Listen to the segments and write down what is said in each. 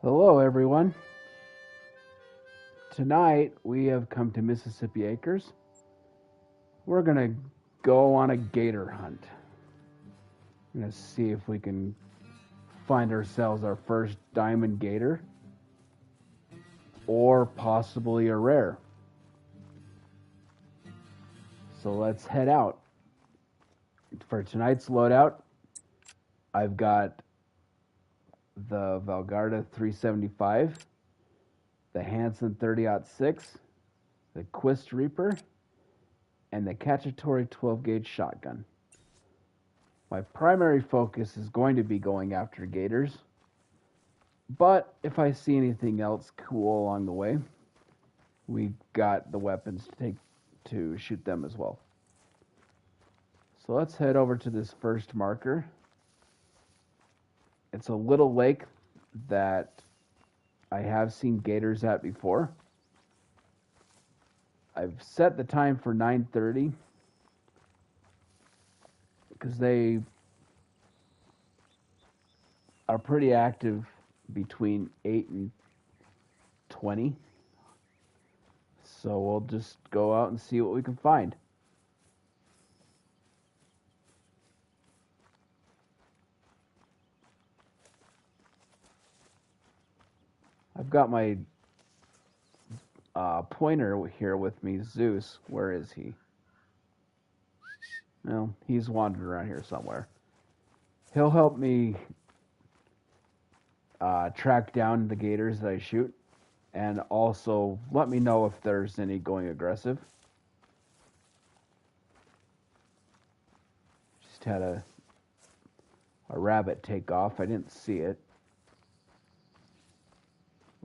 Hello, everyone. Tonight we have come to Mississippi Acres. We're going to go on a gator hunt. We're going to see if we can find ourselves our first diamond gator or possibly a rare. So let's head out. For tonight's loadout, I've got the Valgarta 375, the Hanson 30-06, the Quist Reaper, and the Cacciatore 12-gauge shotgun. My primary focus is going to be going after gators, but if I see anything else cool along the way, we've got the weapons to shoot them as well. So let's head over to this first marker. It's a little lake that I have seen gators at before. I've set the time for 9:30 because they are pretty active between 8 and 20. So we'll just go out and see what we can find. I've got my pointer here with me, Zeus. Where is he? Well, he's wandering around here somewhere. He'll help me track down the gators that I shoot, and also let me know if there's any going aggressive. Just had a rabbit take off. I didn't see it.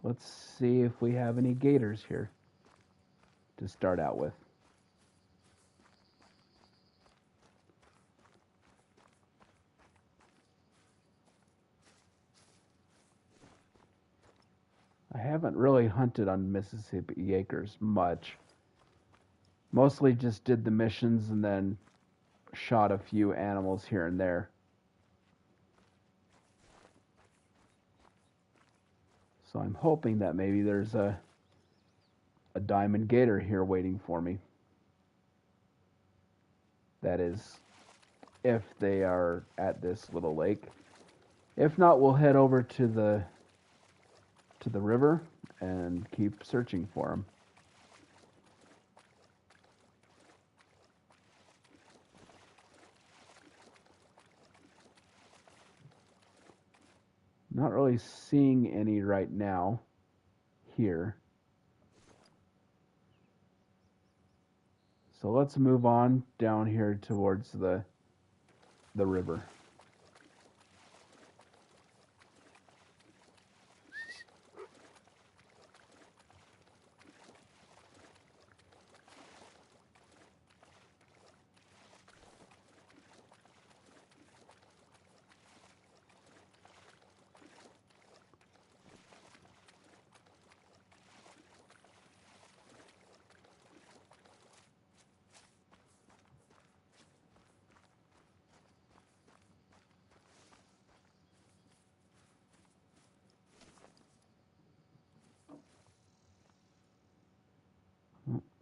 Let's see if we have any gators here to start out with. I haven't really hunted on Mississippi Acres much. Mostly just did the missions and then shot a few animals here and there. So I'm hoping that maybe there's a diamond gator here waiting for me. That is, if they are at this little lake. If not, we'll head over to the river and keep searching for them. Not really seeing any right now here. So let's move on down here towards the river.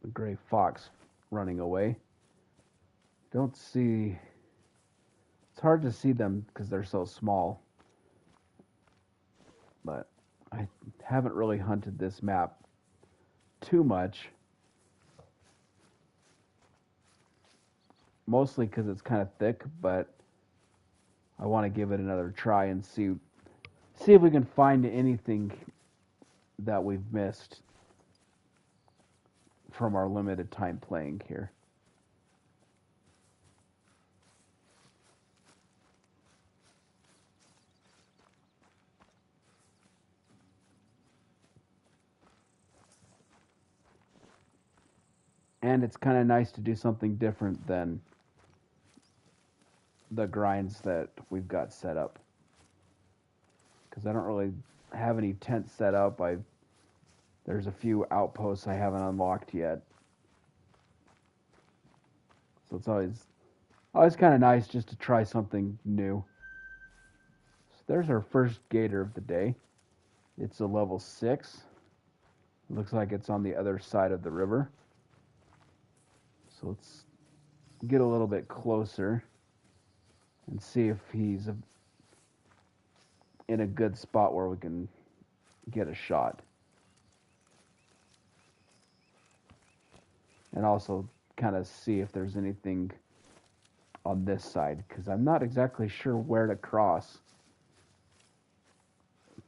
The gray fox running away. Don't see. It's hard to see them because they're so small. But I haven't really hunted this map too much. Mostly because it's kind of thick, but I want to give it another try and see if we can find anything that we've missed from our limited time playing here. And it's kind of nice to do something different than the grinds that we've got set up. Because I don't really have any tents set up. There's a few outposts I haven't unlocked yet. So it's always kind of nice just to try something new. So there's our first gator of the day. It's a level 6. Looks like it's on the other side of the river. So let's get a little bit closer and see if he's in a good spot where we can get a shot. And also kind of see if there's anything on this side, because I'm not exactly sure where to cross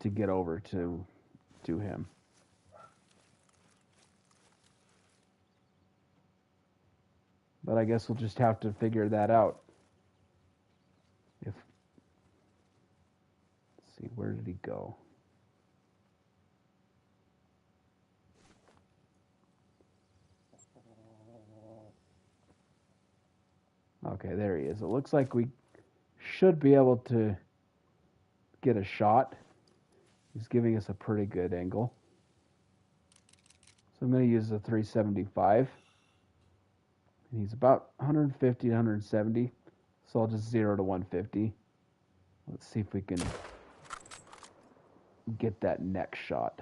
to get over to him. But I guess we'll just have to figure that out. Let's see, where did he go? Okay, there he is. It looks like we should be able to get a shot. He's giving us a pretty good angle. So I'm going to use the 375. And he's about 150 to 170. So I'll just 0 to 150. Let's see if we can get that next shot.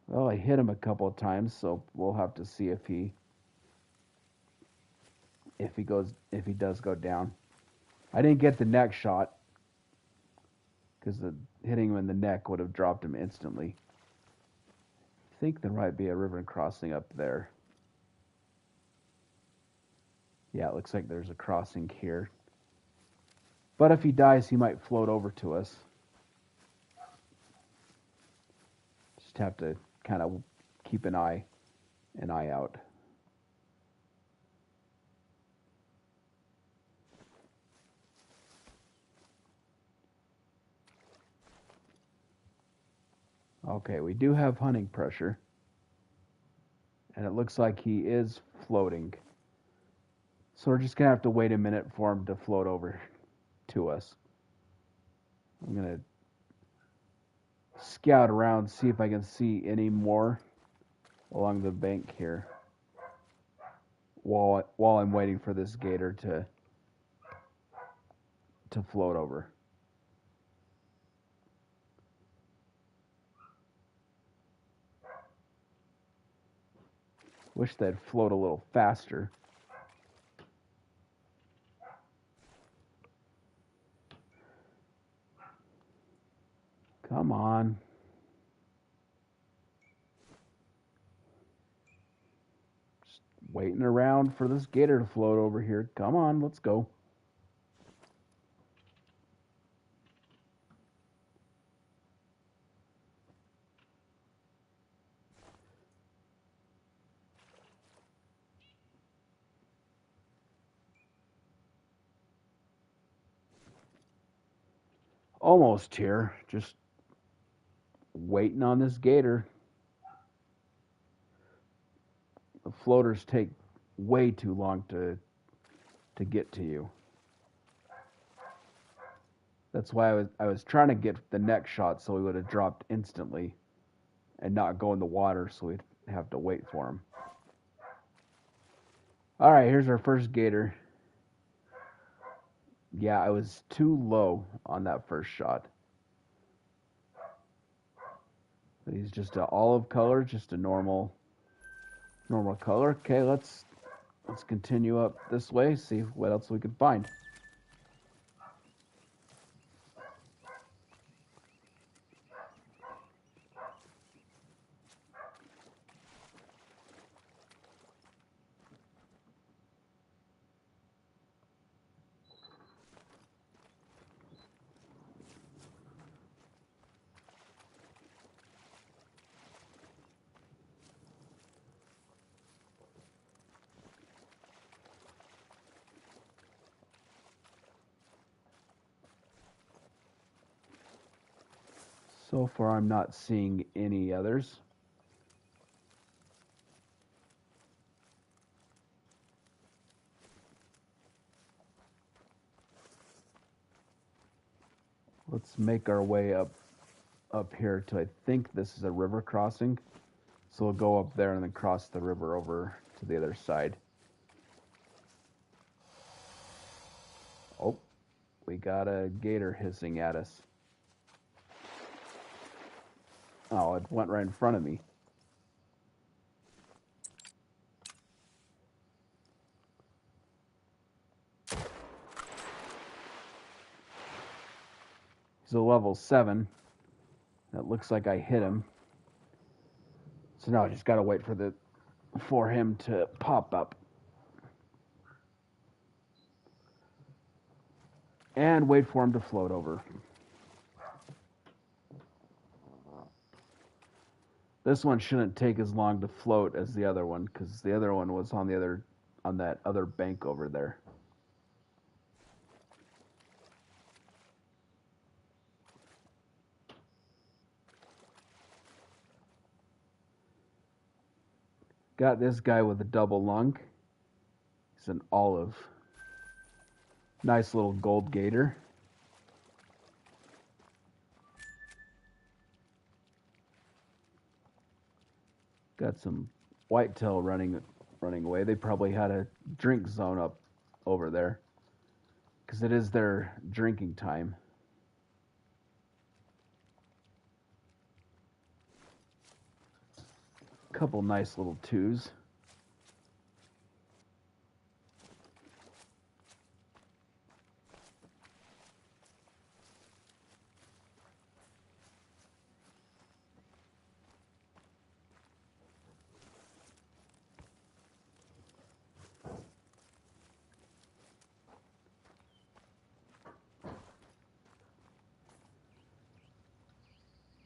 Well, I hit him a couple of times, so we'll have to see if he does go down. I didn't get the neck shot because hitting him in the neck would have dropped him instantly. I think there might be a river crossing up there. Yeah, it looks like there's a crossing here. But if he dies, he might float over to us. Just have to kind of keep an eye out. Okay, we do have hunting pressure. And it looks like he is floating. So we're just going to have to wait a minute for him to float over to us. I'm going to scout around, see if I can see any more along the bank here while I'm waiting for this gator to float over. Wish they'd float a little faster. Come on. Just waiting around for this gator to float over here. Come on, let's go. Almost here. Just waiting on this gator. The floaters take way too long to get to you. That's why I was trying to get the neck shot so he would have dropped instantly and not go in the water, so we'd have to wait for him. All right, here's our first gator. Yeah, I was too low on that first shot. But he's just an olive color, just a normal color. Okay, let's continue up this way, see what else we can find. So far, I'm not seeing any others. Let's make our way up here to, I think this is a river crossing. So we'll go up there and then cross the river over to the other side. We got a gator hissing at us. Oh, it went right in front of me. He's a level 7. That looks like I hit him. So now I just gotta wait for him to pop up. And wait for him to float over. This one shouldn't take as long to float as the other one, because the other one was on that other bank over there. Got this guy with a double lung. He's an olive. Nice little gold gator. Got some whitetail running away. They probably had a drink zone up over there, because it is their drinking time. Couple nice little twos.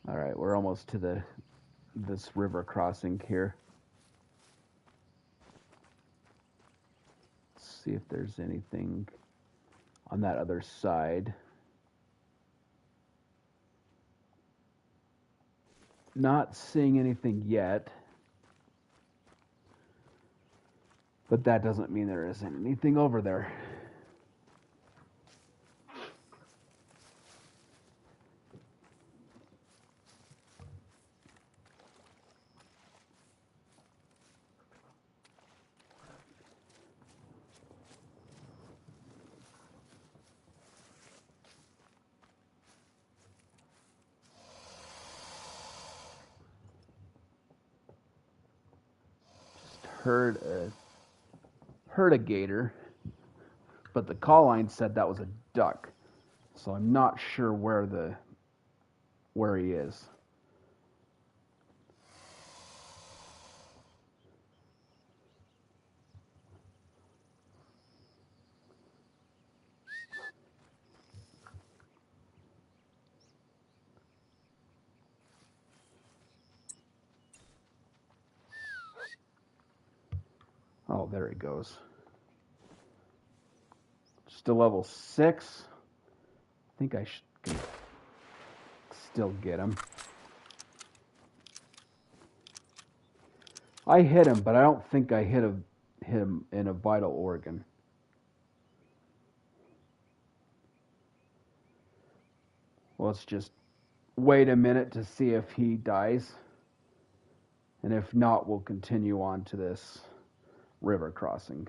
All right, we're almost to this river crossing here. Let's see if there's anything on that other side. Not seeing anything yet, but that doesn't mean there isn't anything over there. Heard a gator, but the call line said that was a duck, so I'm not sure where he is. Oh, there he goes. Just a level 6. I think I can still get him. I hit him, but I don't think I hit him in a vital organ. Let's just wait a minute to see if he dies. And if not, we'll continue on to this river crossing.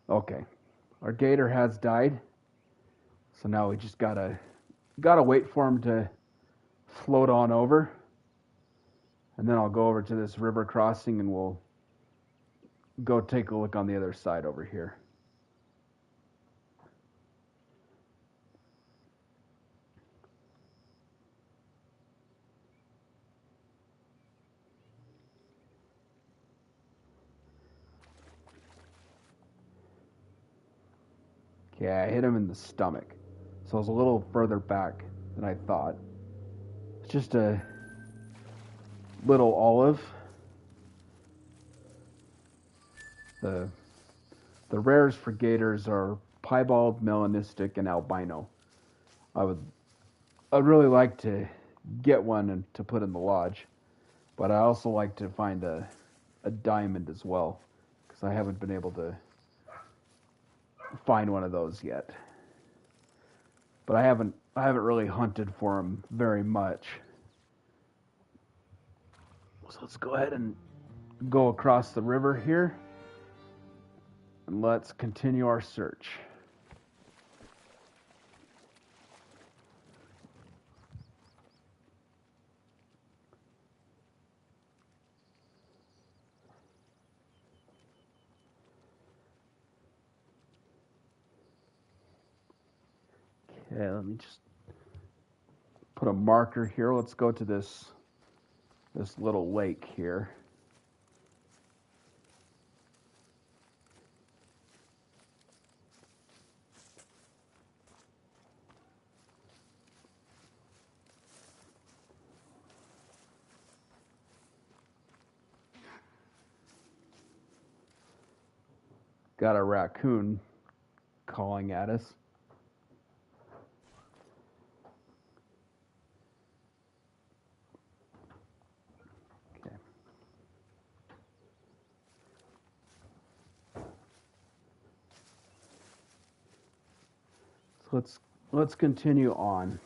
Okay, our gator has died, so now we just gotta wait for him to float on over, and then I'll go over to this river crossing and we'll go take a look on the other side over here. Okay, I hit him in the stomach, so it was a little further back than I thought. It's just a little olive. The rares for gators are piebald, melanistic, and albino. I'd really like to get one and to put in the lodge, but I also like to find a diamond as well, because I haven't been able to find one of those yet. but I haven't really hunted for them very much. So let's go ahead and go across the river here, and let's continue our search. Okay, let me just put a marker here. Let's go to this little lake here. Got a raccoon calling at us. Okay. So let's continue on.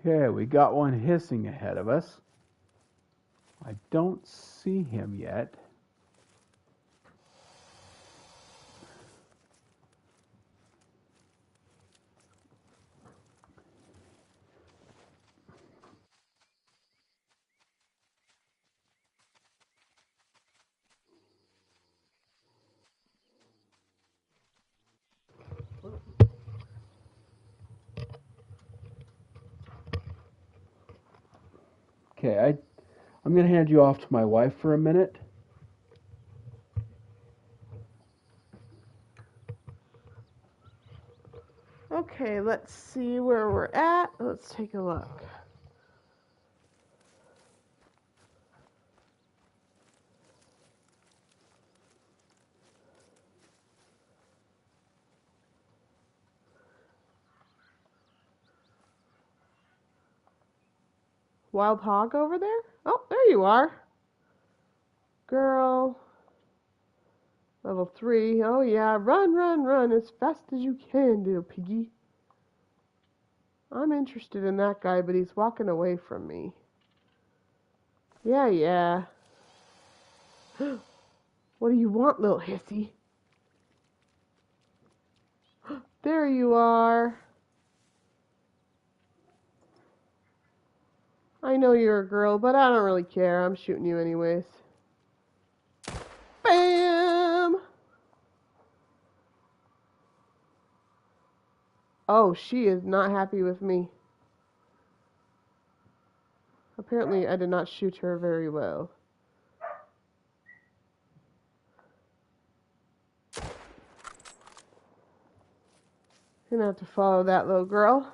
Okay, we got one hissing ahead of us. I don't see him yet. Okay, I'm going to hand you off to my wife for a minute. Okay, let's see where we're at. Let's take a look. Wild hog over there? Oh, there you are. Girl. Level 3. Oh yeah, run, run, run as fast as you can, little piggy. I'm interested in that guy, but he's walking away from me. Yeah. What do you want, little hissy? There you are. I know you're a girl, but I don't really care. I'm shooting you anyways. Bam! Oh, she is not happy with me. Apparently, I did not shoot her very well. You're gonna have to follow that little girl.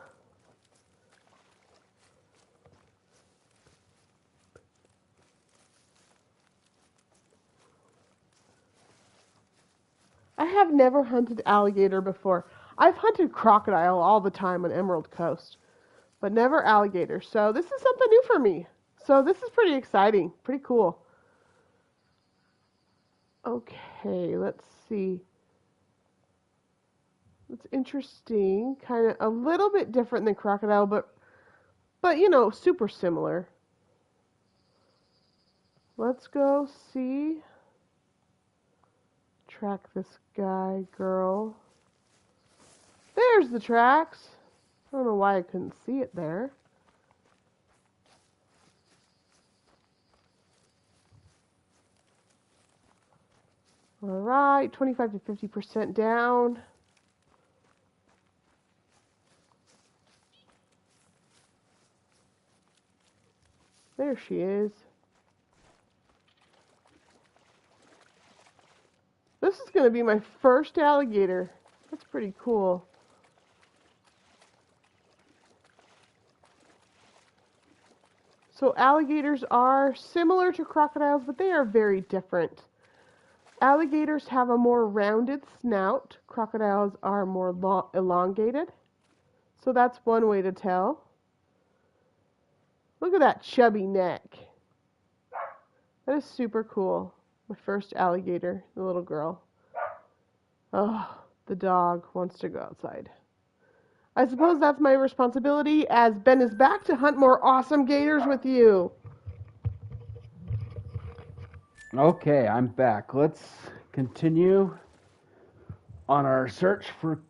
I have never hunted alligator before. I've hunted crocodile all the time on Emerald Coast, but never alligator. So this is something new for me. So this is pretty exciting, pretty cool. Okay, let's see. It's interesting, kind of a little bit different than crocodile, but you know, super similar. Let's go see. Track this guy, girl. There's the tracks. I don't know why I couldn't see it there. Alright, 25 to 50% down. There she is. This is going to be my first alligator. That's pretty cool. So alligators are similar to crocodiles, but they are very different. Alligators have a more rounded snout. Crocodiles are more elongated. So that's one way to tell. Look at that chubby neck. That is super cool. My first alligator, the little girl. Oh, the dog wants to go outside. I suppose that's my responsibility as Ben is back to hunt more awesome gators with you. Okay, I'm back. Let's continue on our search for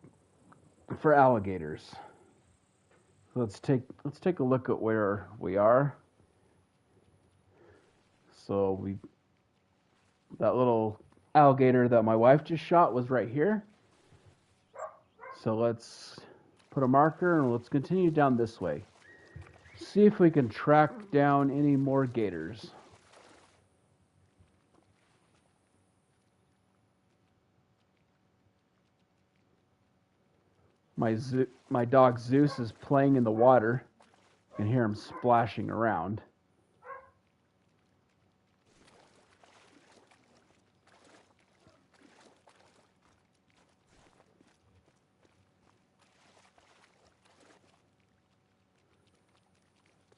alligators. Let's take a look at where we are. So that little alligator that my wife just shot was right here. So let's put a marker and let's continue down this way. See if we can track down any more gators. My dog Zeus is playing in the water. You can hear him splashing around.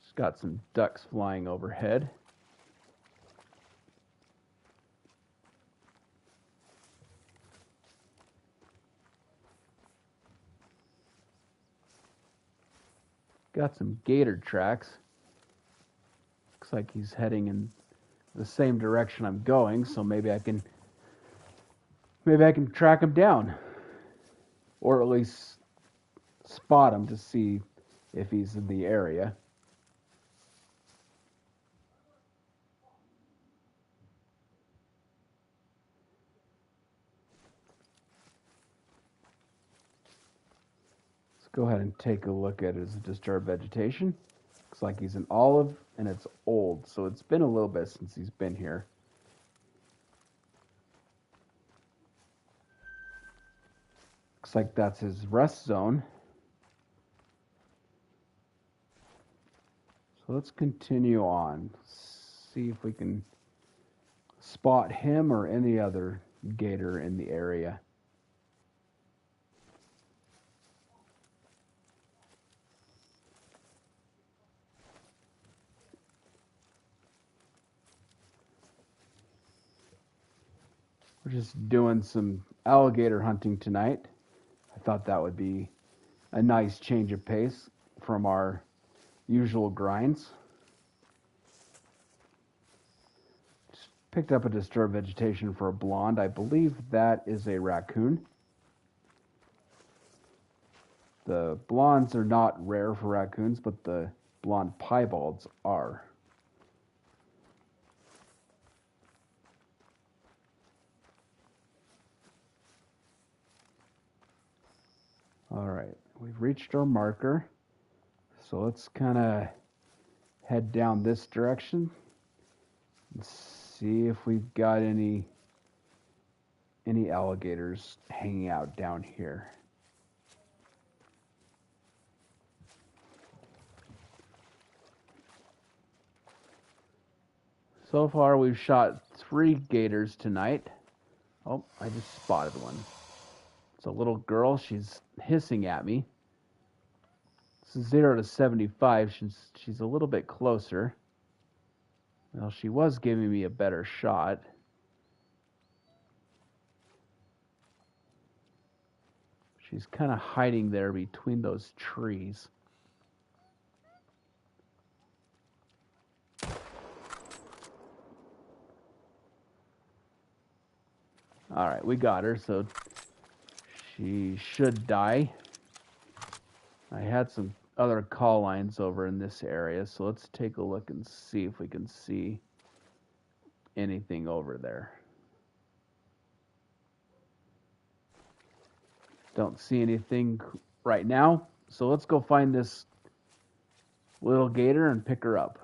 Just got some ducks flying overhead. Got some gator tracks. Looks like he's heading in the same direction I'm going, so maybe I can track him down, or at least spot him to see if he's in the area. Let's go ahead and take a look at his disturbed vegetation. Looks like he's an olive and it's old, so it's been a little bit since he's been here. Looks like that's his rest zone. So let's continue on. See if we can spot him or any other gator in the area. We're just doing some alligator hunting tonight. I thought that would be a nice change of pace from our usual grinds. Just picked up a disturbed vegetation for a blonde. I believe that is a raccoon. The blondes are not rare for raccoons, but the blonde piebalds are. All right, we've reached our marker. So let's kind of head down this direction and see if we've got any alligators hanging out down here. So far we've shot 3 gators tonight. Oh, I just spotted one. It's a little girl. She's hissing at me. This is 0 to 75. She's a little bit closer. Well, she was giving me a better shot. She's kind of hiding there between those trees. All right, we got her, so she should die. I had some other call lines over in this area, so let's take a look and see if we can see anything over there. Don't see anything right now, so let's go find this little gator and pick her up.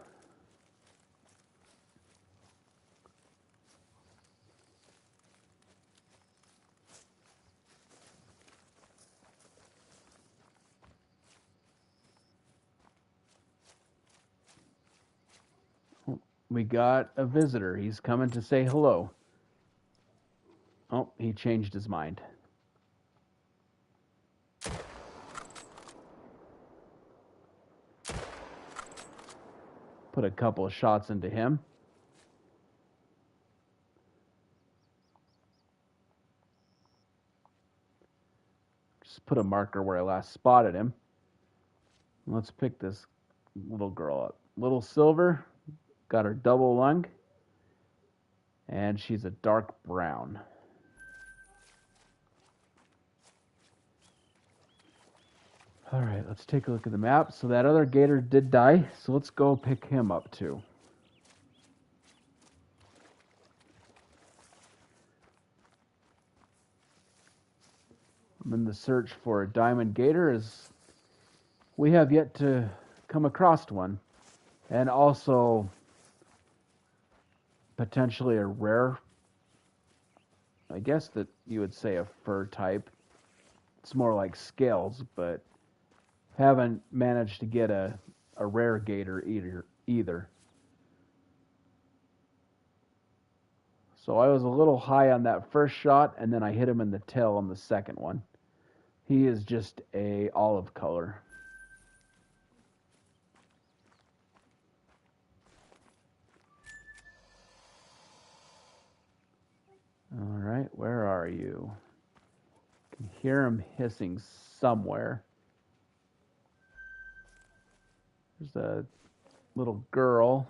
We got a visitor. He's coming to say hello. Oh, he changed his mind. Put a couple of shots into him. Just put a marker where I last spotted him. Let's pick this little girl up. Little Silver, got her double lung, and she's a dark brown. All right, let's take a look at the map. So that other gator did die, so let's go pick him up too. I'm in the search for a diamond gator, as we have yet to come across one, and also potentially a rare, I guess that you would say a fur type. It's more like scales, but haven't managed to get a rare gator either. So I was a little high on that first shot, and then I hit him in the tail on the second one. He is just a olive color. All right, where are you? I can hear him hissing somewhere. There's a little girl.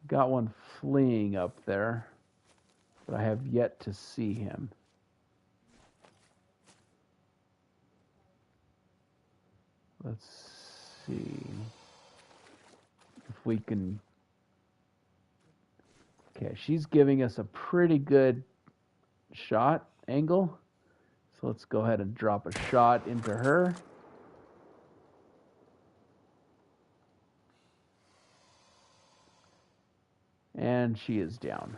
Got one fleeing up there, but I have yet to see him. Let's see if we can. Okay, she's giving us a pretty good shot angle. So let's go ahead and drop a shot into her. And she is down.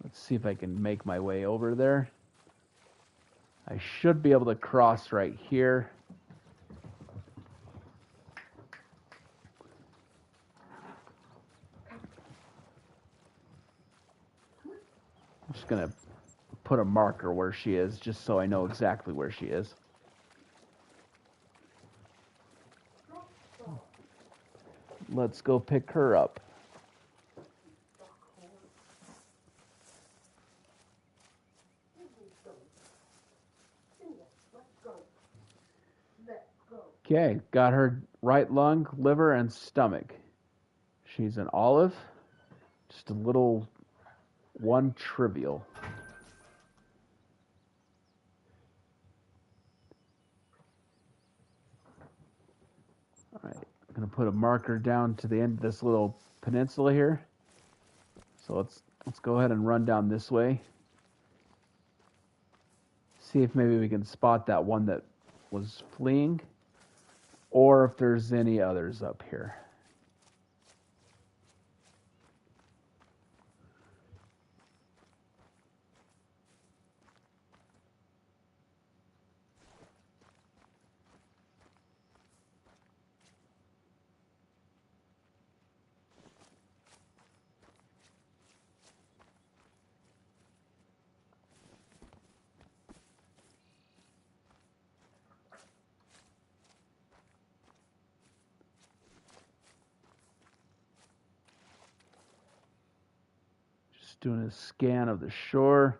Let's see if I can make my way over there. I should be able to cross right here. I'm just going to put a marker where she is, just so I know exactly where she is. Let's go pick her up. Okay, got her right lung, liver, and stomach. She's an olive, just a little one trivial. All right, I'm going to put a marker down to the end of this little peninsula here. So let's go ahead and run down this way. See if maybe we can spot that one that was fleeing, or if there's any others up here. Just doing a scan of the shore.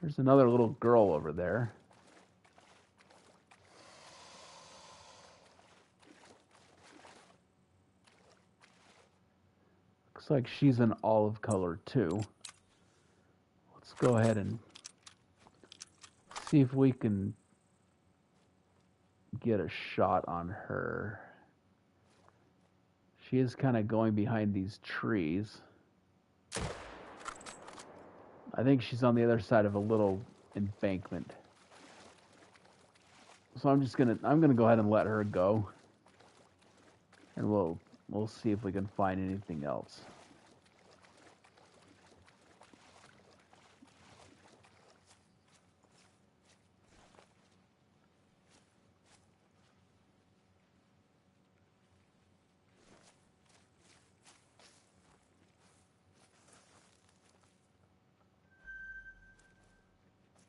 There's another little girl over there. Looks like she's an olive color too. Let's go ahead and see if we can get a shot on her. She is kind of going behind these trees. I think she's on the other side of a little embankment. So I'm gonna go ahead and let her go. And we'll see if we can find anything else.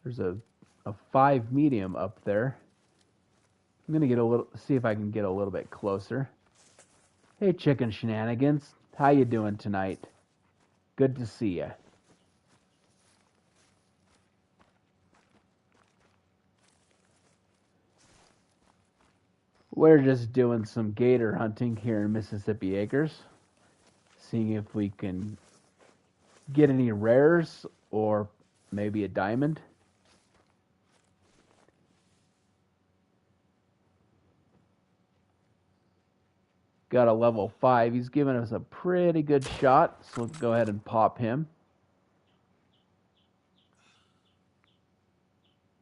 There's a 5 medium up there. I'm gonna get a little, see if I can get a little bit closer. Hey, Chicken Shenanigans, how you doing tonight? Good to see ya. We're just doing some gator hunting here in Mississippi Acres, seeing if we can get any rares or maybe a diamond. Got a level 5. He's giving us a pretty good shot, so let's go ahead and pop him.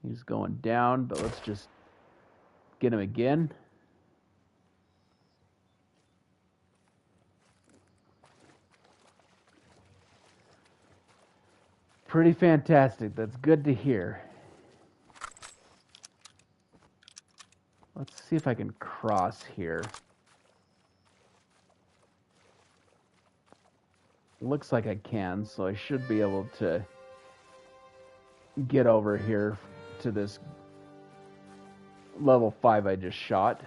He's going down, but let's just get him again. Pretty fantastic. That's good to hear. Let's see if I can cross here. Looks like I can, so I should be able to get over here to this level 5 I just shot.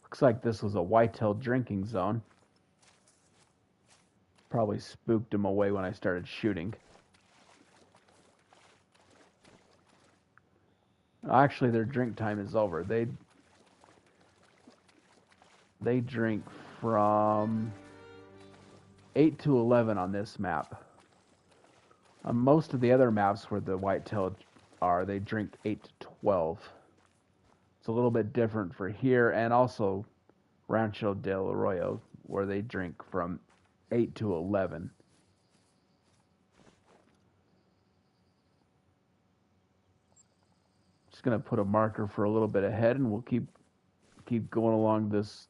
Looks like this was a whitetail drinking zone. Probably spooked him away when I started shooting. Actually, their drink time is over. They drink from 8 to 11 on this map. On most of the other maps where the whitetail are, they drink 8 to 12. It's a little bit different for here, and also Rancho del Arroyo, where they drink from 8 to 11. Just going to put a marker for a little bit ahead, and we'll keep going along this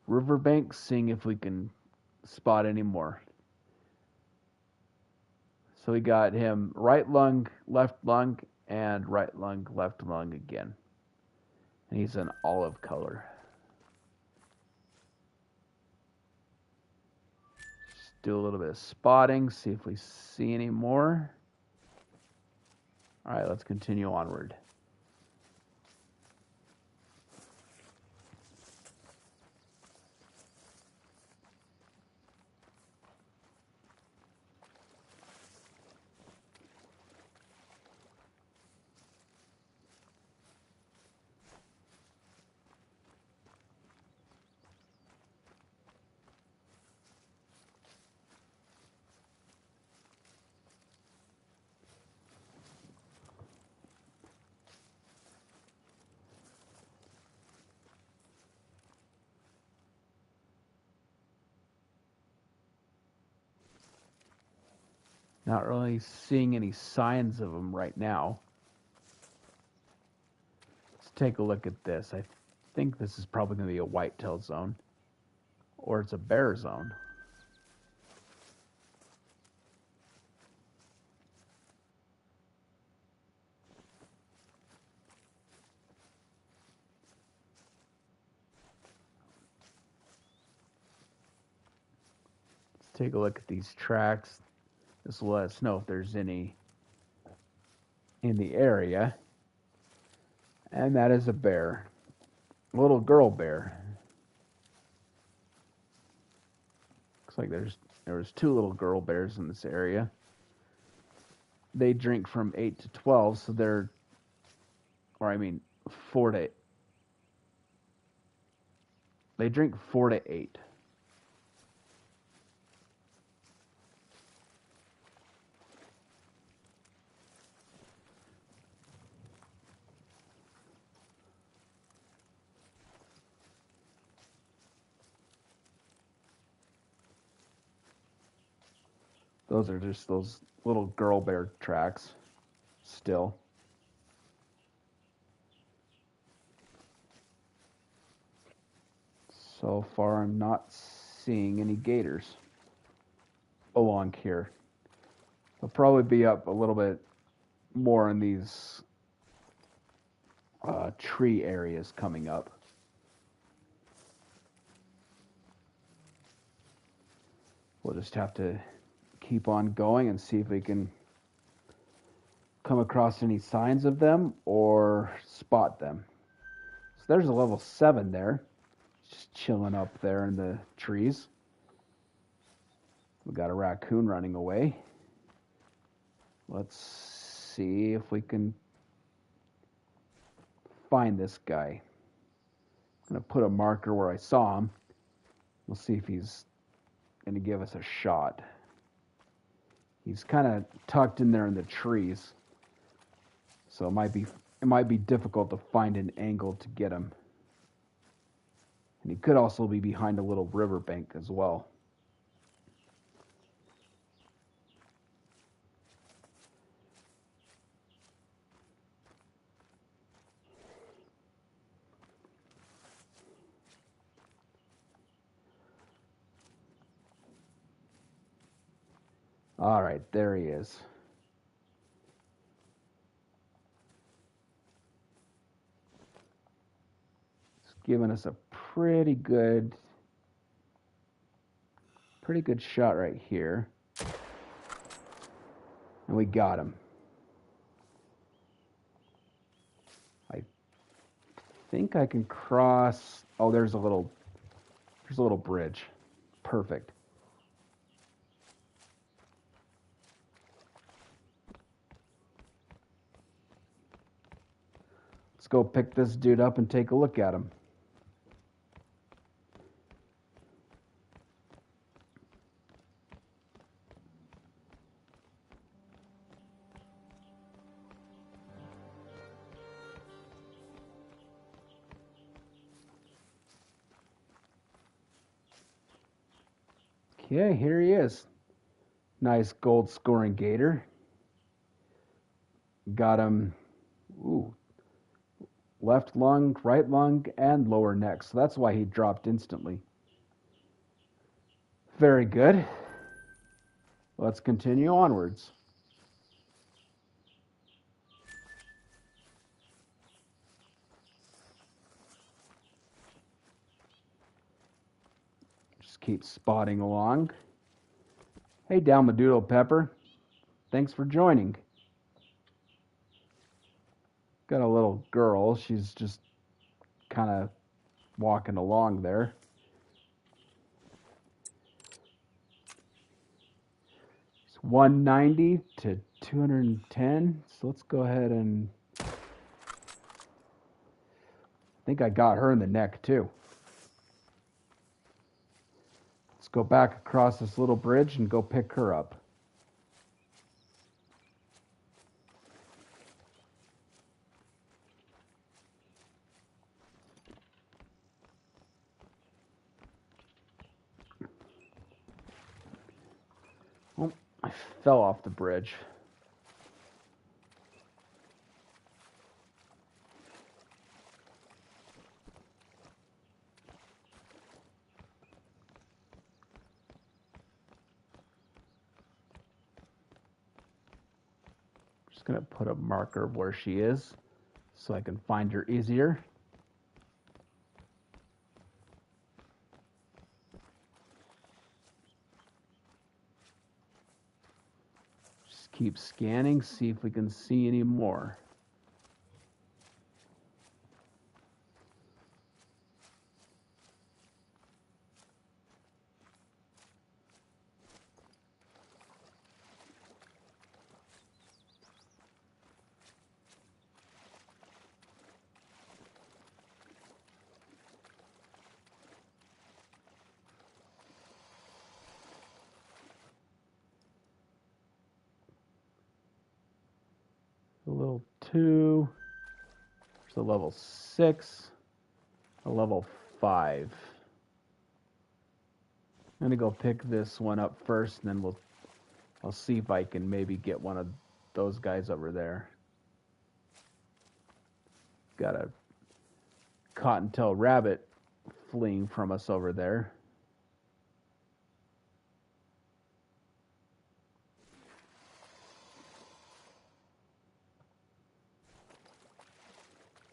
riverbank, seeing if we can spot any more. So we got him right lung, left lung, and right lung, left lung again. And he's an olive color. Just do a little bit of spotting, see if we see any more. All right, let's continue onward. Not really seeing any signs of them right now. Let's take a look at this. I think this is probably going to be a whitetail zone, or it's a bear zone. Let's take a look at these tracks. This will let us know if there's any in the area. And that is a bear. A little girl bear. Looks like there was 2 little girl bears in this area. They drink from 8 to 12, so they're, or I mean 4 to 8. They drink 4 to 8. Those are just those little girl bear tracks still. So far, I'm not seeing any gators. along here. They'll probably be up a little bit more in these tree areas coming up. We'll just have to keep on going and see if we can come across any signs of them or spot them. So there's a level 7 there, just chilling up there in the trees. We got a raccoon running away. Let's see if we can find this guy. I'm going to put a marker where I saw him. We'll see if he's going to give us a shot. He's kind of tucked in there in the trees, so it might be difficult to find an angle to get him. And he could also be behind a little riverbank as well. All right, there he is. He's giving us a pretty good shot right here. And we got him. I think I can cross. Oh, there's a little bridge. Perfect. Let's go pick this dude up and take a look at him. Okay, here he is. Nice gold scoring gator. Got him, left lung, right lung, and lower neck. So that's why he dropped instantly. Very good. Let's continue onwards. Just keep spotting along. Hey, Dalmadoodle Pepper. Thanks for joining. Got a little girl. She's just kind of walking along there. It's 190 to 210. So let's go ahead and... I think I got her in the neck too. Let's go back across this little bridge and go pick her up. Oh, I fell off the bridge. Just going to put a marker of where she is so I can find her easier. Just keep scanning, see if we can see any more. A level 2, there's a level 6, a level 5. I'm gonna go pick this one up first, and then I'll see if I can maybe get one of those guys over there. Got a cottontail rabbit fleeing from us over there.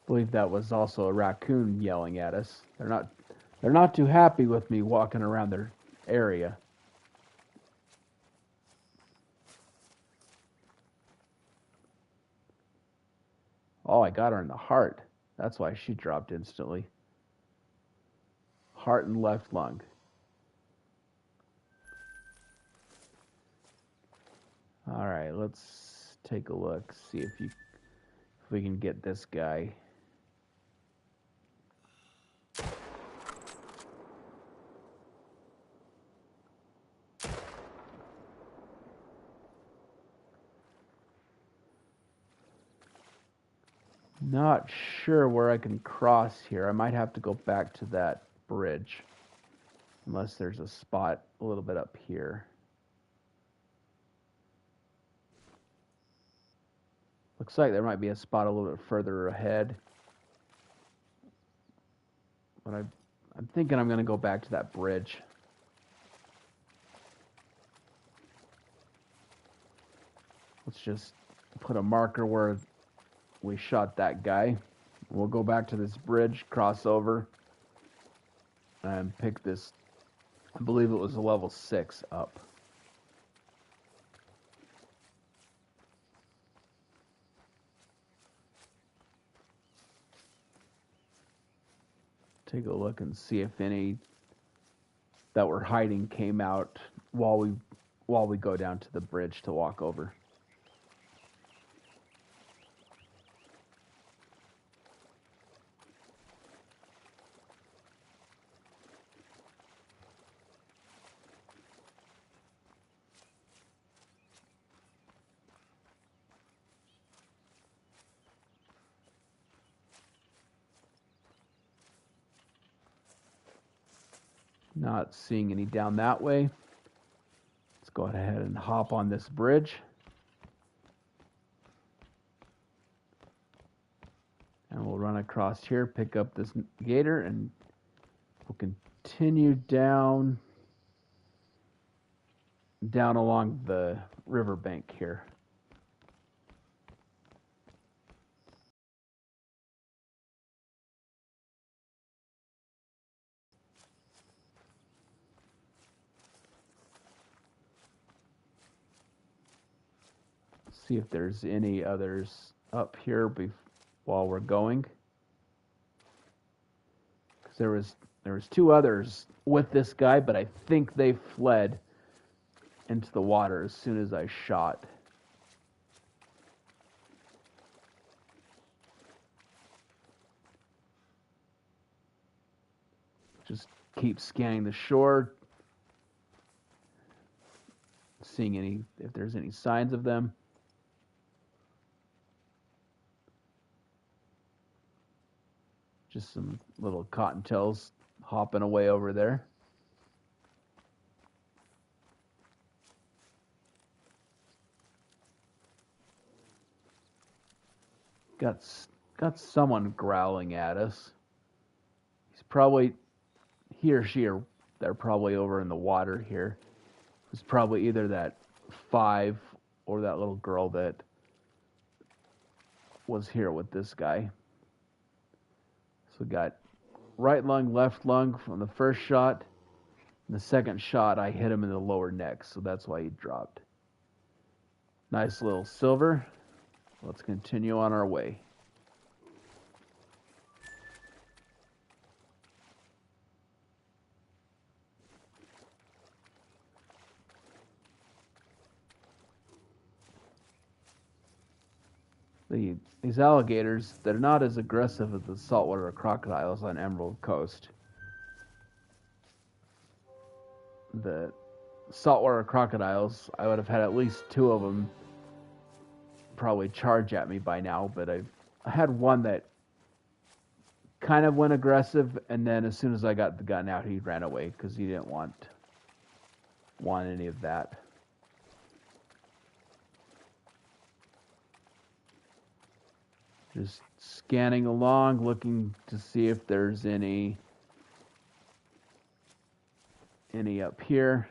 believe that was also a raccoon yelling at us. They're not too happy with me walking around their area. Oh, I got her in the heart. That's why she dropped instantly. Heart and left lung. All right, let's take a look, see if we can get this guy. Not sure where I can cross here. I might have to go back to that bridge. Unless there's a spot a little bit up here. Looks like there might be a spot a little bit further ahead. But I'm thinking I'm going to go back to that bridge. Let's just put a marker where we shot that guy. We'll go back to this bridge, cross over, and pick this, I believe it was a level 6 up. Take a look and see if any that were hiding came out while we go down to the bridge to walk over. Not seeing any down that way. Let's go ahead and hop on this bridge. And we'll run across here, pick up this gator, and we'll continue down along the riverbank here. See if there's any others up here while we're going. Because there was 2 others with this guy, but I think they fled into the water as soon as I shot. Just keep scanning the shore, seeing if there's any signs of them. Just some little cottontails hopping away over there. Got someone growling at us. He or she they're probably over in the water here. It's probably either that 5 or that little girl that was here with this guy. So we got right lung, left lung from the first shot. And the second shot, I hit him in the lower neck, so that's why he dropped. Nice little silver. Let's continue on our way. These alligators, they're not as aggressive as the saltwater crocodiles on Emerald Coast. The saltwater crocodiles, I would have had at least 2 of them probably charge at me by now, but I had one that kind of went aggressive, and then as soon as I got the gun out, he ran away because he didn't want any of that. Just scanning along, looking to see if there's any up here.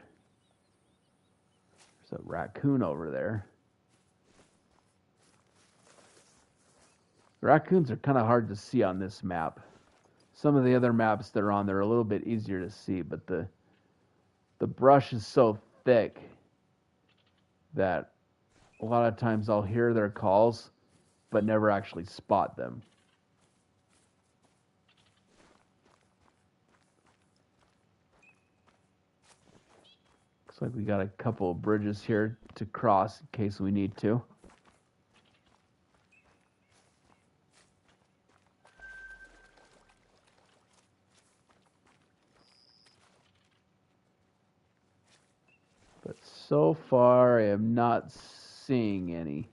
There's a raccoon over there. Raccoons are kind of hard to see on this map. Some of the other maps that are on there are a little bit easier to see, but the brush is so thick that a lot of times I'll hear their calls, but never actually spot them. Looks like we got a couple of bridges here to cross in case we need to. But so far, I am not seeing any.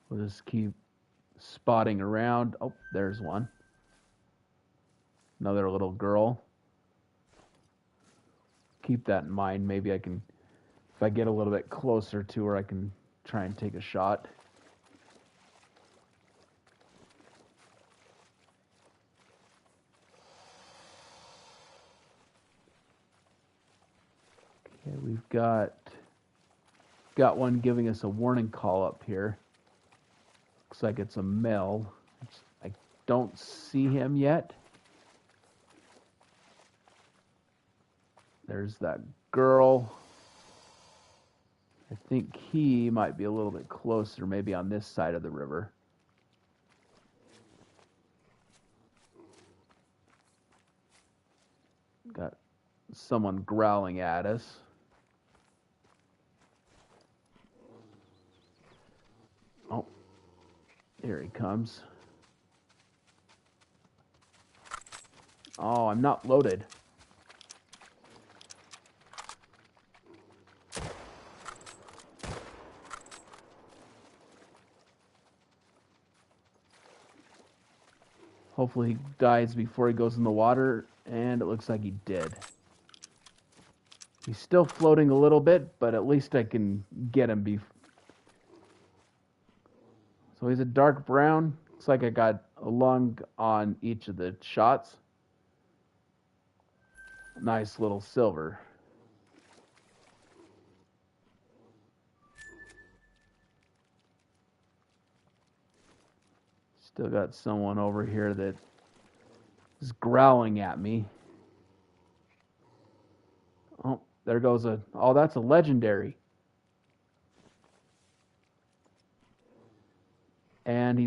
We'll just keep spotting around. Oh, there's one. Another little girl. Keep that in mind. Maybe I can, if I get a little bit closer to her, I can try and take a shot. Okay, we've got one giving us a warning call up here. Looks like it's a male. I don't see him yet. There's that girl. I think he might be a little bit closer, maybe on this side of the river. Got someone growling at us. Oh, here he comes. Oh, I'm not loaded. Hopefully he dies before he goes in the water, and it looks like he did. He's still floating a little bit, but at least I can get him. So he's a dark brown. Looks like I got a lung on each of the shots. Nice little silver. Still got someone over here that is growling at me. Oh, there goes a... Oh, that's a legendary. And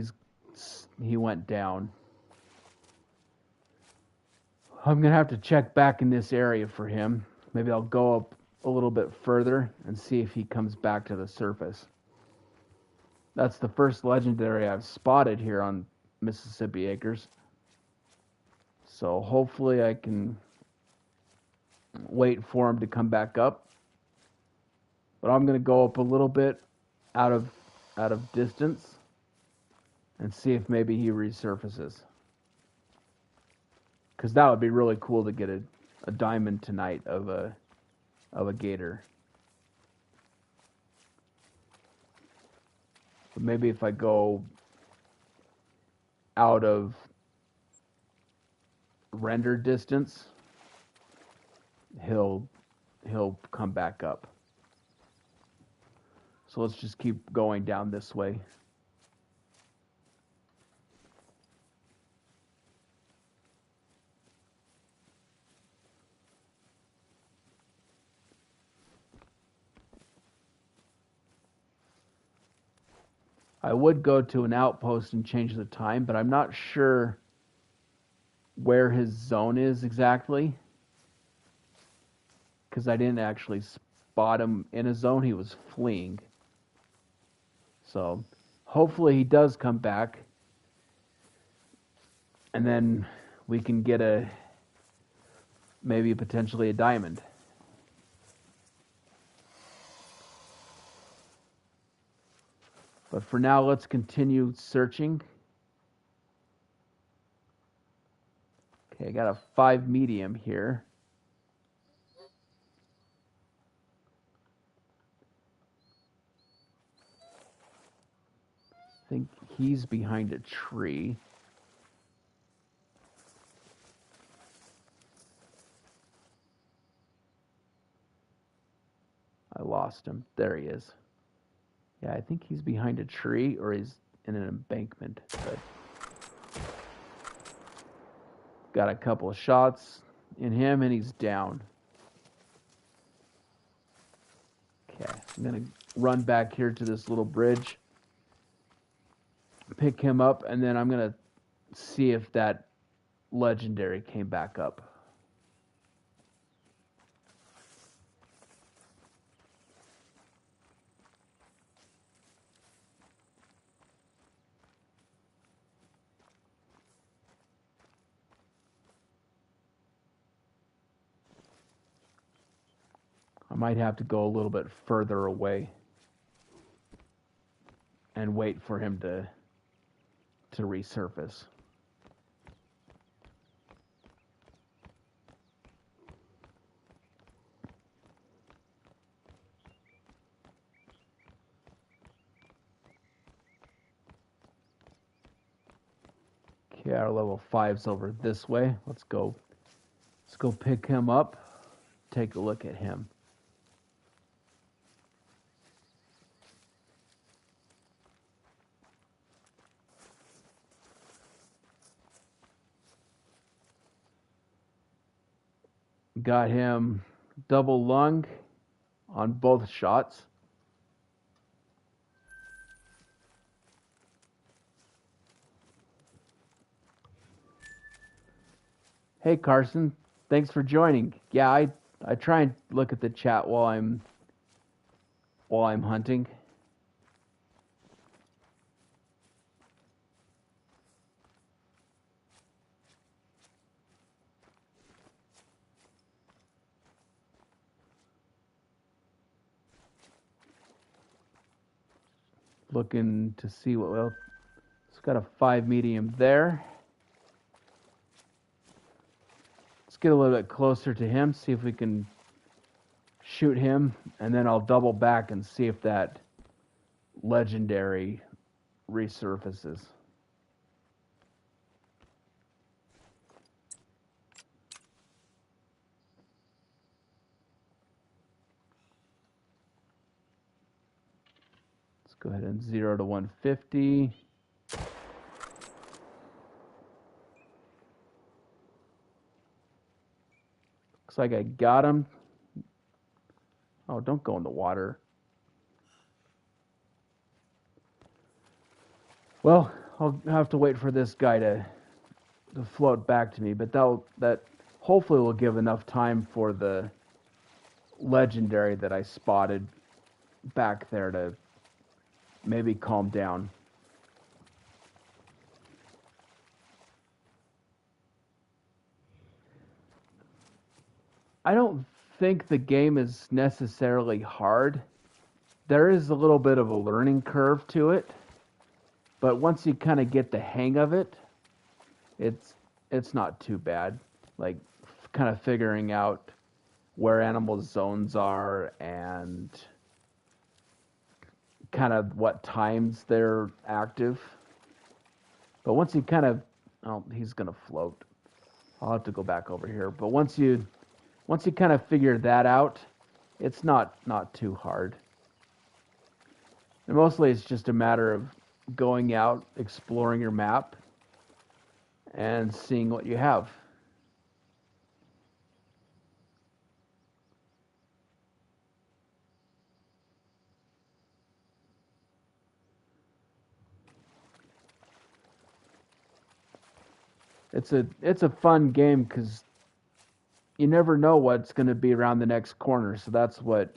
he went down. I'm going to have to check back in this area for him. Maybe I'll go up a little bit further and see if he comes back to the surface. That's the first legendary I've spotted here on Mississippi Acres. So hopefully I can wait for him to come back up. But I'm going to go up a little bit out of distance and see if maybe he resurfaces. Because that would be really cool to get a diamond tonight of a gator. But maybe if I go out of render distance, he'll come back up. So let's just keep going down this way. I would go to an outpost and change the time, but I'm not sure where his zone is exactly, because I didn't actually spot him in a zone. He was fleeing. So hopefully he does come back, and then we can get maybe potentially a diamond. But for now, let's continue searching. Okay, I got a 5 medium here. I think he's behind a tree. I lost him. There he is. Yeah, I think he's behind a tree or he's in an embankment. But got a couple of shots in him and he's down. Okay, I'm going to run back here to this little bridge, pick him up, and then I'm going to see if that legendary came back up. I might have to go a little bit further away and wait for him to resurface. Okay, our level 5's over this way. Let's go pick him up, take a look at him. Got him double lung on both shots. Hey Carson, thanks for joining. Yeah, I try and look at the chat while I'm hunting. Looking to see what, well, it's got a 5 medium there. Let's get a little bit closer to him, see if we can shoot him, and then I'll double back and see if that legendary resurfaces. Let's go ahead and 0 to 150. Looks like I got him. Oh, don't go in the water. Well, I'll have to wait for this guy to float back to me, but that hopefully will give enough time for the legendary that I spotted back there to maybe calm down. I don't think the game is necessarily hard. There is a little bit of a learning curve to it, but once you kind of get the hang of it, it's not too bad. Like kind of figuring out where animal zones are and kind of what times they're active. But once you kind of, oh, he's gonna float. I'll have to go back over here. But once you kind of figure that out, it's not too hard. And mostly it's just a matter of going out, exploring your map, and seeing what you have. It's a fun game because you never know what's going to be around the next corner, so that's what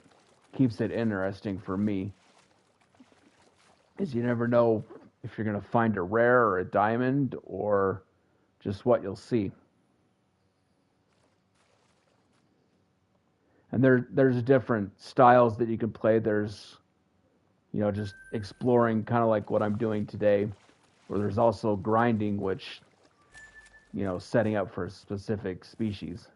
keeps it interesting for me. Is you never know if you're going to find a rare or a diamond or just what you'll see. And there's different styles that you can play. There's, just exploring, kind of like what I'm doing today, or there's also grinding, which, setting up for a specific species.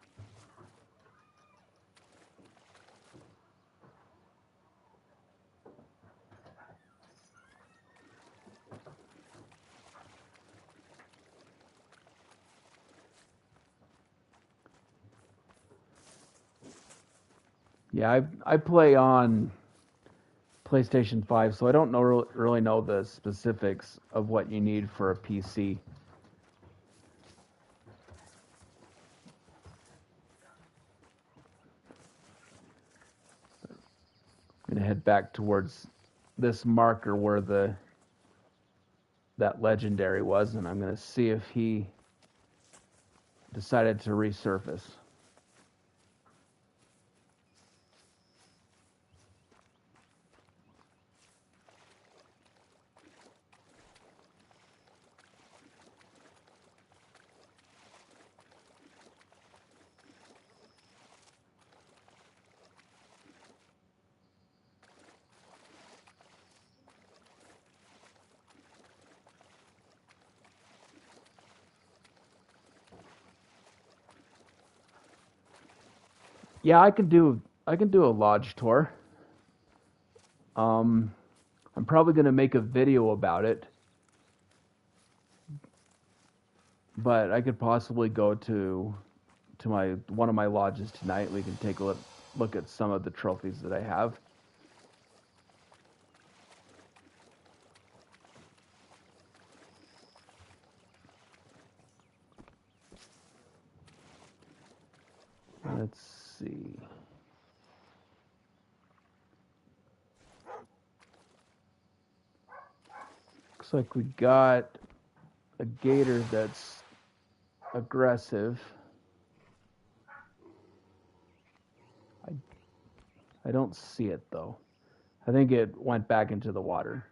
Yeah, I play on PlayStation 5, so I don't really know the specifics of what you need for a PC. I'm gonna head back towards this marker where that legendary was, and I'm gonna see if he decided to resurface. Yeah, I can do a lodge tour. I'm probably gonna make a video about it, but I could possibly go to my one of my lodges tonight. We can take a look at some of the trophies that I have. Let's see. Looks like we got a gator that's aggressive. I don't see it though. I think it went back into the water.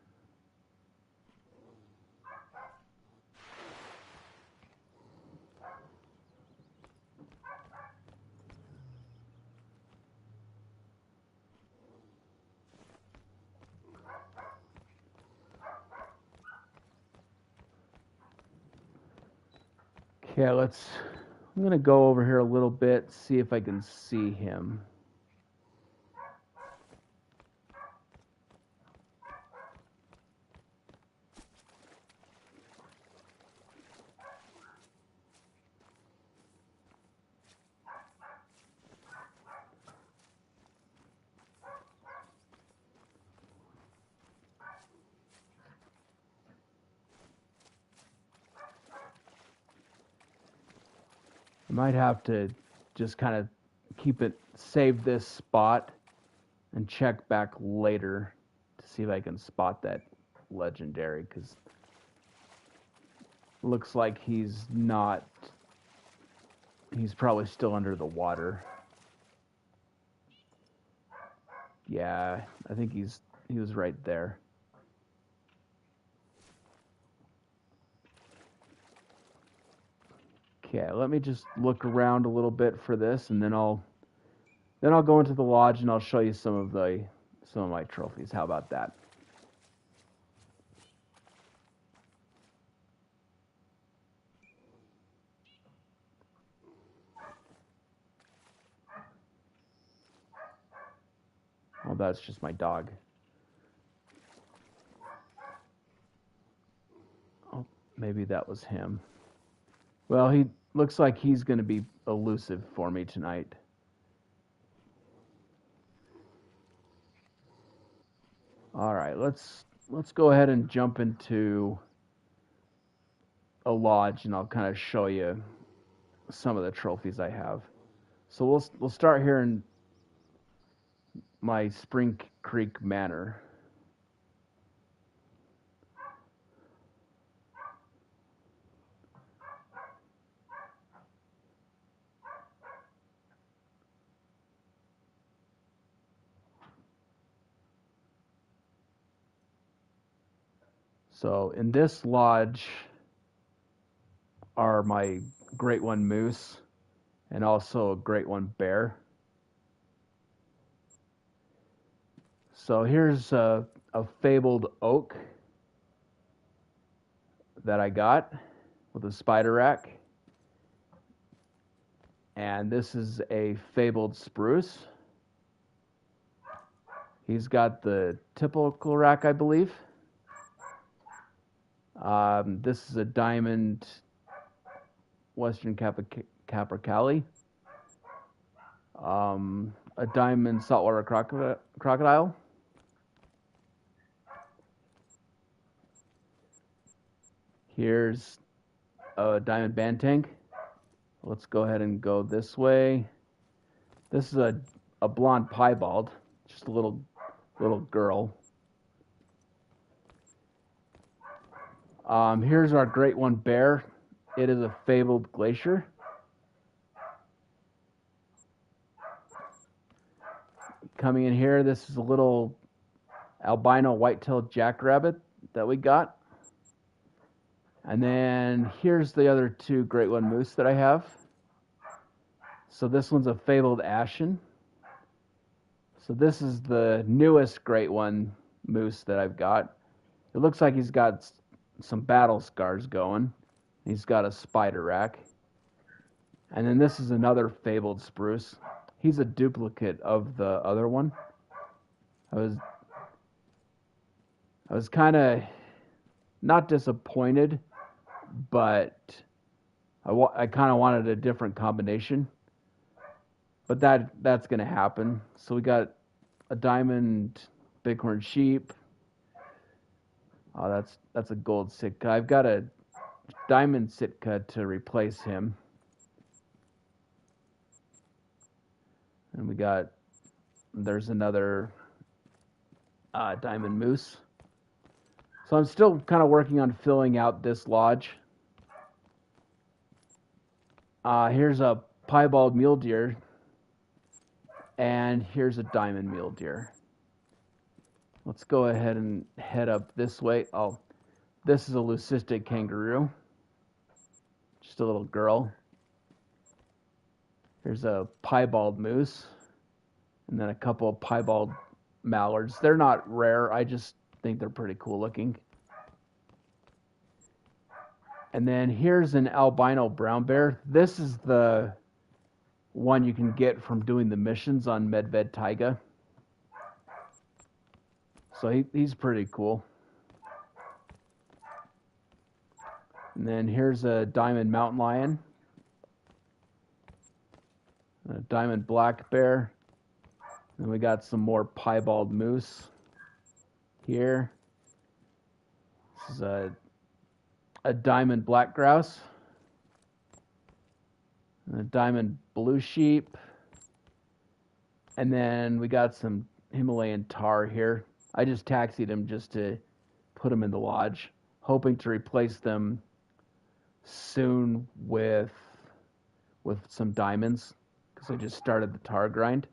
Okay, I'm gonna go over here a little bit, see if I can see him. I might have to just kind of save this spot and check back later to see if I can spot that legendary, because looks like he's probably still under the water. Yeah, I think he was right there. Okay, let me just look around a little bit for this, and then I'll go into the lodge and I'll show you some of my trophies. How about that? Oh, that's just my dog. Oh, maybe that was him. Well, he looks like he's going to be elusive for me tonight. All right, let's go ahead and jump into a lodge, and I'll kind of show you some of the trophies I have. So we'll start here in my Spring Creek Manor. So in this lodge are my Great One moose and also a Great One bear. So here's a fabled oak that I got with a spider rack. And this is a fabled spruce. He's got the typical rack, I believe. This is a diamond Western Capercaillie. a diamond saltwater crocodile. Here's a diamond banteng. Let's go ahead and go this way. This is a blonde piebald, just a little girl. Here's our great one bear. It is a fabled glacier. Coming in here, this is a little albino white-tailed jackrabbit that we got. And then here's the other two great one moose that I have. So this one's a fabled ashen. So this is the newest great one moose that I've got. It looks like he's got some battle scars going. He's got a spider rack. And then this is another fabled spruce. He's a duplicate of the other one. I was kind of not disappointed, but I kind of wanted a different combination. But that's going to happen. So we got a diamond bighorn sheep. Oh, that's a gold Sitka. I've got a diamond Sitka to replace him. And there's another diamond moose. So I'm still kind of working on filling out this lodge. Here's a piebald mule deer. And here's a diamond mule deer. Let's go ahead and head up this way. Oh, this is a leucistic kangaroo. Just a little girl. Here's a piebald moose. And then a couple of piebald mallards. They're not rare. I just think they're pretty cool looking. And then here's an albino brown bear. This is the one you can get from doing the missions on Medved Taiga. So he's pretty cool. And then here's a diamond mountain lion. A diamond black bear. And we got some more piebald moose here. This is a diamond black grouse. And a diamond blue sheep. And then we got some Himalayan tar here. I just taxied them just to put them in the lodge, hoping to replace them soon with some diamonds, because I just started the tar grind.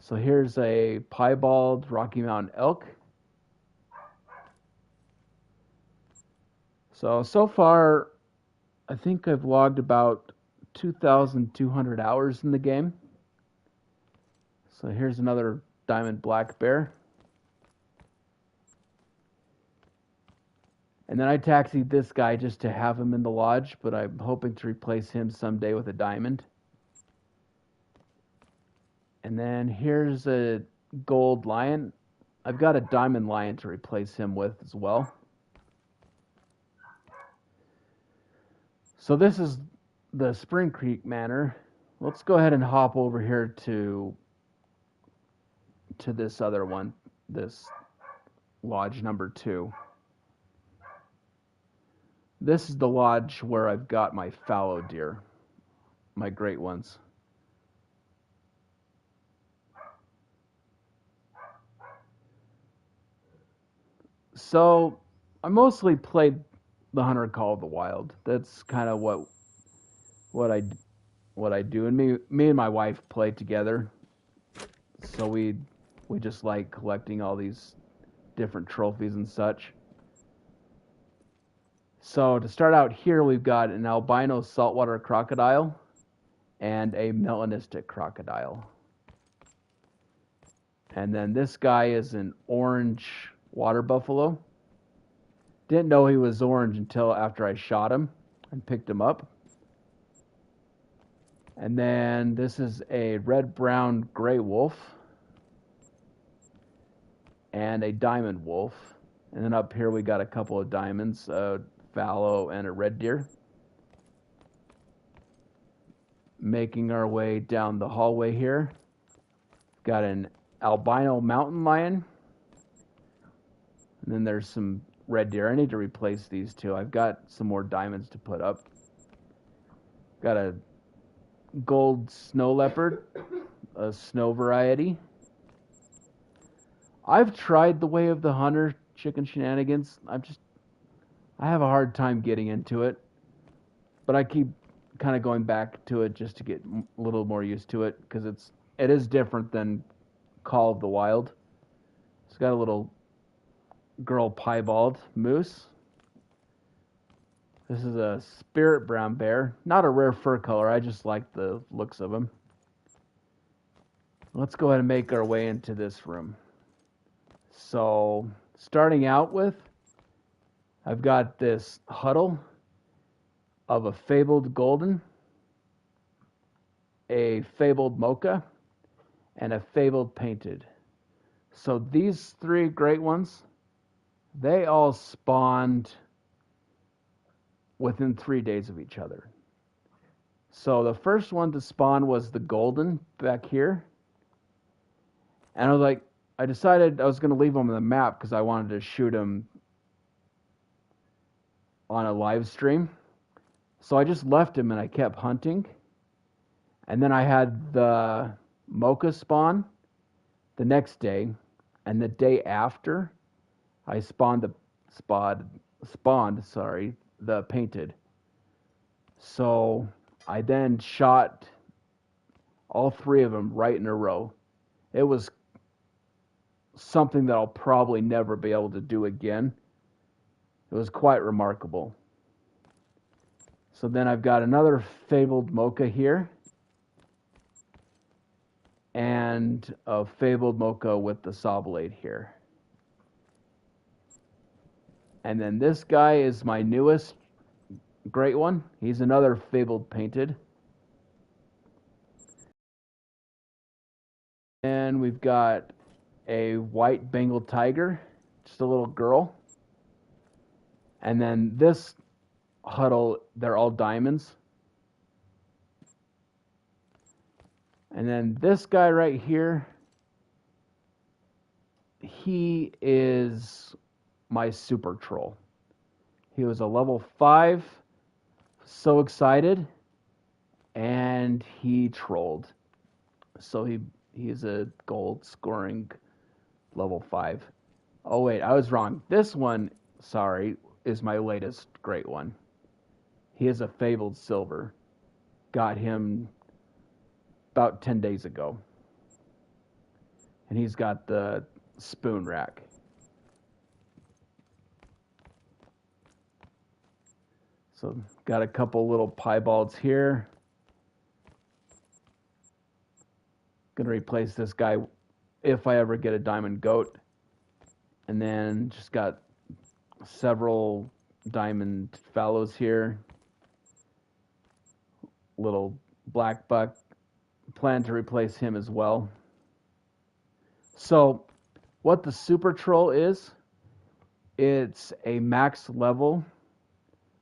So here's a piebald Rocky Mountain elk. So far, I think I've logged about 2,200 hours in the game. So here's another diamond black bear. And then I taxied this guy just to have him in the lodge, but I'm hoping to replace him someday with a diamond. And then here's a gold lion. I've got a diamond lion to replace him with as well. So this is the Spring Creek Manor. Let's go ahead and hop over here to this other one, this lodge number 2. This is the lodge where I've got my fallow deer, my great ones. So I mostly played the Hunter Call of the Wild. That's kind of what I do. And me and my wife play together. So we just like collecting all these different trophies and such. So to start out here, we've got an albino saltwater crocodile and a melanistic crocodile. And then this guy is an orange water buffalo. Didn't know he was orange until after I shot him and picked him up. And then this is a red-brown gray wolf and a diamond wolf. And then up here we got a couple of diamonds, a fallow and a red deer. Making our way down the hallway here. Got an albino mountain lion. And then there's some red deer. I need to replace these two. I've got some more diamonds to put up. Got a gold snow leopard, a snow variety. I've tried the way of the hunter chicken shenanigans. I have a hard time getting into it, but I keep kind of going back to it just to get a little more used to it because it is different than Call of the Wild. It's got a little girl piebald moose. This is a spirit brown bear. Not a rare fur color. I just like the looks of him. Let's go ahead and make our way into this room. So, starting out with, I've got this huddle of a fabled golden, a fabled mocha, and a fabled painted. So these three great ones, they all spawned within 3 days of each other. So the first one to spawn was the golden back here. And I decided I was going to leave him on the map because I wanted to shoot him on a live stream. So I just left him and I kept hunting. And then I had the mocha spawn the next day. And the day after, I spawned the painted. So I then shot all three of them right in a row. It was something that I'll probably never be able to do again. It was quite remarkable. So then I've got another fabled mocha here. And a fabled mocha with the saw blade here. And then this guy is my newest great one. He's another fabled painted. And we've got a white Bengal tiger, just a little girl. And then this huddle, they're all diamonds. And then this guy right here, he is my super troll. He was a level 5, so excited, and he trolled. So he's a gold scoring level 5. Oh wait, I was wrong. This one, sorry, is my latest great one. He is a fabled silver. Got him about 10 days ago. And he's got the spoon rack. So got a couple little piebalds here. Gonna replace this guy if I ever get a diamond goat. And then just got several diamond fallows here. Little black buck. Plan to replace him as well. So what the super troll is, it's a max level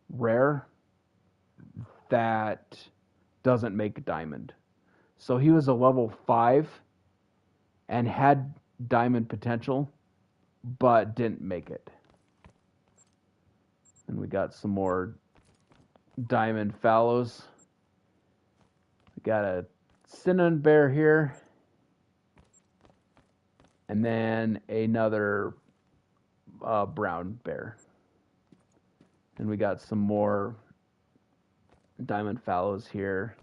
rare that doesn't make a diamond. So he was a level 5 and had diamond potential, but didn't make it. And we got some more diamond fallows. We got a cinnamon bear here. And then another brown bear. And we got some more diamond fallows here.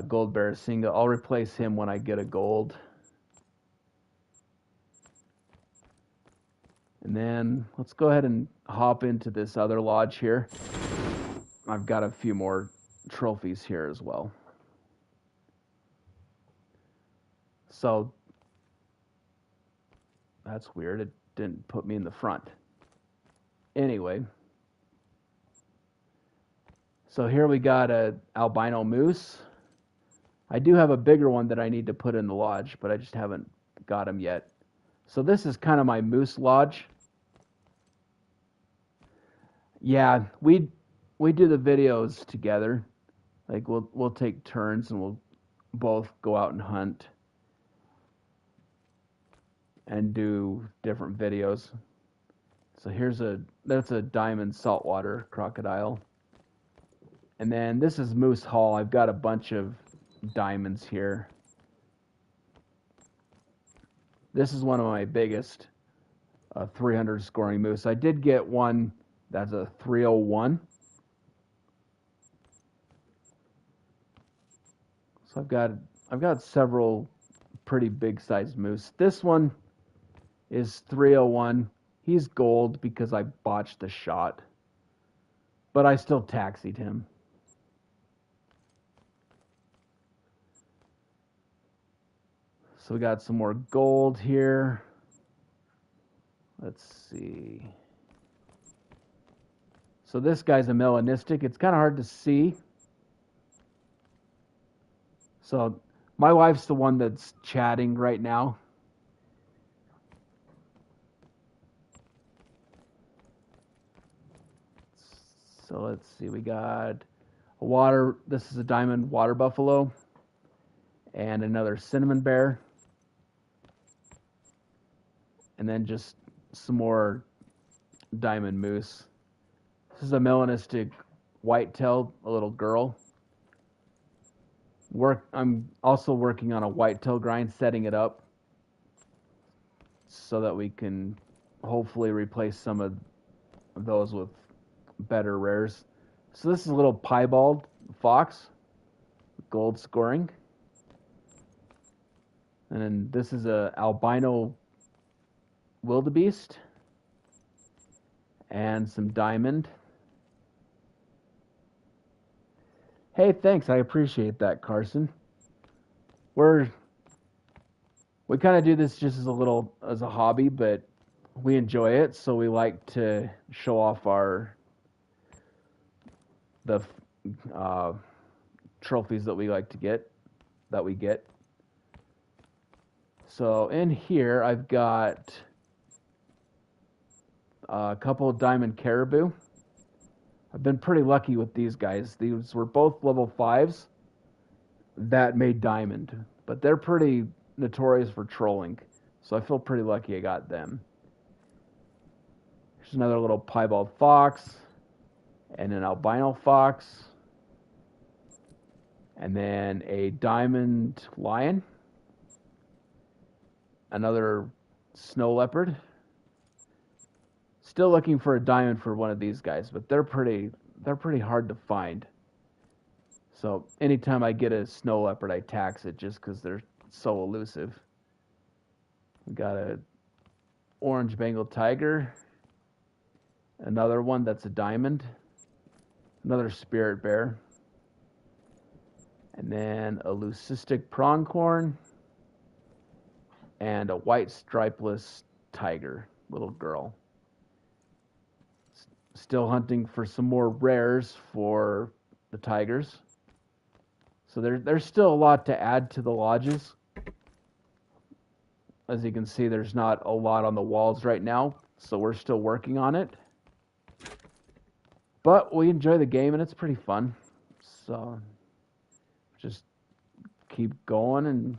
Gold bear single. I'll replace him when I get a gold. And then let's go ahead and hop into this other lodge here. I've got a few more trophies here as well. So that's weird. It didn't put me in the front. Anyway. So here we got a albino moose. I do have a bigger one that I need to put in the lodge, but I just haven't got him yet. So this is kind of my moose lodge. Yeah, we do the videos together. Like we'll take turns and we'll both go out and hunt and do different videos. So that's a diamond saltwater crocodile. And then this is Moose Hall. I've got a bunch of diamonds here. This is one of my biggest 300 scoring moose. I did get one that's a 301. So I've got several pretty big sized moose. This one is 301. He's gold because I botched the shot, but I still taxied him. So we got some more gold here. Let's see. So this guy's a melanistic. It's kind of hard to see. So my wife's the one that's chatting right now. So let's see. We got a water. This is a diamond water buffalo and another cinnamon bear. And then just some more diamond moose. This is a melanistic whitetail, a little girl. I'm also working on a whitetail grind, setting it up so that we can hopefully replace some of those with better rares. So this is a little piebald fox, gold scoring. And then this is a albino wildebeest and some diamond. Hey, thanks. I appreciate that, Carson. We kind of do this just as a hobby, but we enjoy it, so we like to show off the trophies that we like to get, that we get. So in here, I've got a couple of diamond caribou. I've been pretty lucky with these guys. These were both level 5s that made diamond, but they're pretty notorious for trolling, so I feel pretty lucky I got them. Here's another little piebald fox and an albino fox, and then a diamond lion, another snow leopard. Still looking for a diamond for one of these guys, but they're pretty hard to find. So anytime I get a snow leopard, I tax it just because they're so elusive. We got a orange Bengal tiger, another one that's a diamond, another spirit bear, and then a leucistic pronghorn, and a white stripeless tiger, little girl. Still hunting for some more rares for the tigers. So there's still a lot to add to the lodges. As you can see, there's not a lot on the walls right now, so we're still working on it. But we enjoy the game, and it's pretty fun. So just keep going and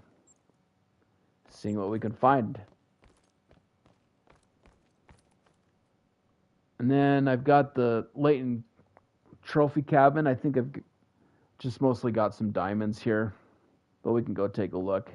seeing what we can find. And then I've got the Layton trophy cabin. I think I've just mostly got some diamonds here, but we can go take a look.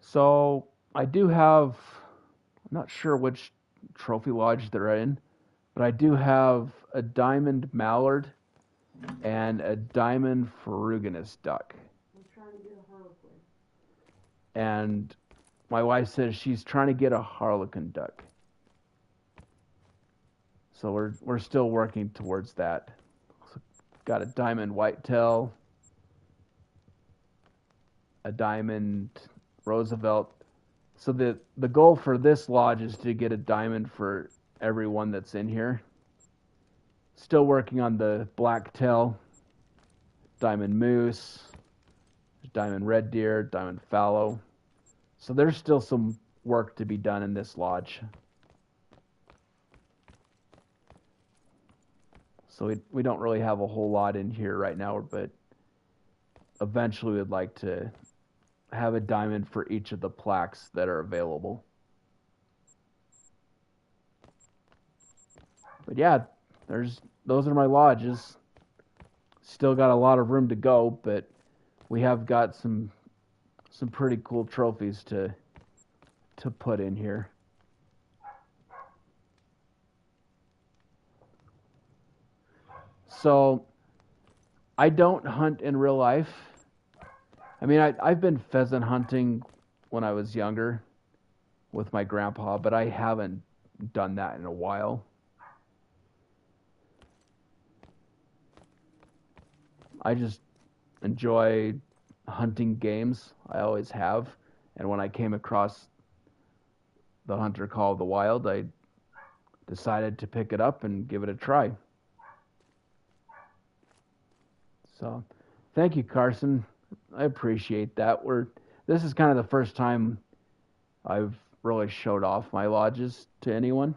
So I do have, I'm not sure which trophy lodge they're in, but I do have a diamond mallard and a diamond ferruginous duck. I'm trying to get a harlequin. And my wife says she's trying to get a harlequin duck. So we're still working towards that. So got a diamond whitetail, a diamond Roosevelt. So the goal for this lodge is to get a diamond for everyone that's in here. Still working on the blacktail, diamond moose, diamond red deer, diamond fallow. So there's still some work to be done in this lodge. So we don't really have a whole lot in here right now, but eventually we'd like to have a diamond for each of the plaques that are available. But yeah, those are my lodges. Still got a lot of room to go, but we have got some pretty cool trophies to put in here. So I don't hunt in real life. I mean, I've been pheasant hunting when I was younger with my grandpa, but I haven't done that in a while. I just enjoy hunting games. I always have. And when I came across the Hunter Call of the Wild, I decided to pick it up and give it a try. So, thank you, Carson. I appreciate that. This is kind of the first time I've really showed off my lodges to anyone.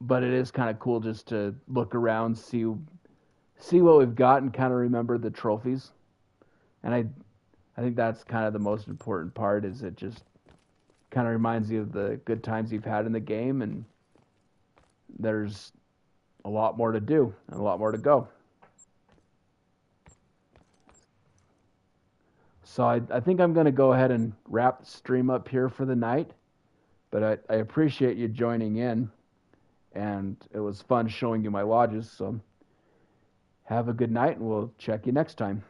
But it is kind of cool just to look around, see what we've got, and kind of remember the trophies. And I think that's kind of the most important part, is it just kind of reminds you of the good times you've had in the game, and there's a lot more to do and a lot more to go. So I think I'm going to go ahead and wrap the stream up here for the night, but I appreciate you joining in, and it was fun showing you my lodges. So have a good night, and we'll check you next time.